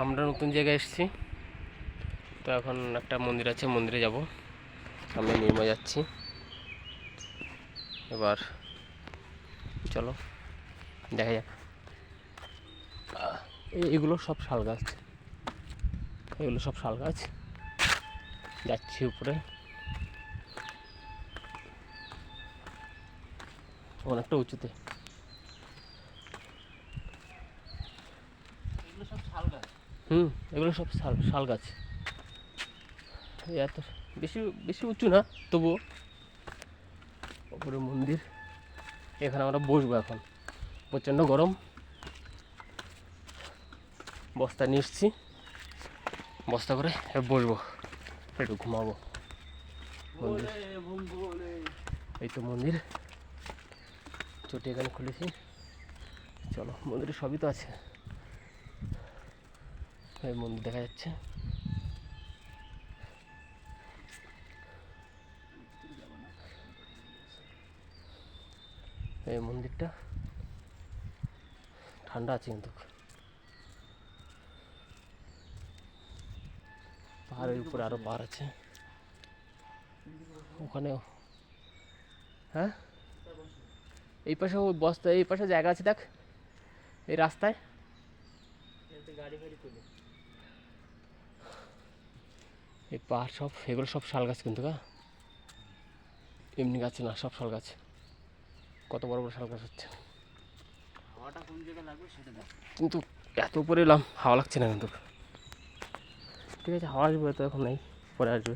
আমরা নতুন জায়গায় এসেছি, তো এখন একটা মন্দির আছে, মন্দিরে যাব। সামনে নির্ময় যাচ্ছি। এবার চলো দেখা যাক। এগুলো সব শাল গাছ, এগুলো সব শাল গাছ। যাচ্ছি উপরে, অনেকটা উঁচুতে। এগুলো সব শাল গাছ। এগুলো সব শাল গাছ। এত বেশি বেশি উঁচু না, তবুও উপরে মন্দির। এখানে আমরা বসবো এখন, প্রচণ্ড গরম। বস্তা নিয়ে এসছি, বস্তা করে বসবো, একটু ঘুমাবো। মন্দির, এই তো মন্দির। চটি এখানে খুলেছি, চলো। মন্দিরে সবই তো আছে, এই মন্দির দেখা যাচ্ছে। এই মন্দিরটা ঠান্ডা আছে কিন্তু। পাহাড়ের উপরে আরো পাহাড় আছে ওখানেও। হ্যাঁ, এই পাশে ওই বস্তা, এই পাশে জায়গা আছে দেখ, এই রাস্তায় গাড়ি ফাড়ি তুলে। এই পাহাড় সব, এগুলো সব শাল গাছ কিন্তু। এমনি গাছ না, সব শাল গাছ। কত বড় বড় শাল গাছ হচ্ছে। হাওয়াটা কোন জায়গায় লাগবে সেটা দেখ। কিন্তু এত উপরে এলাম, হাওয়া লাগছে না কিন্তু। ঠিক আছে, হাওয়া আসবে তো, এখন নাই, পরে আসবে।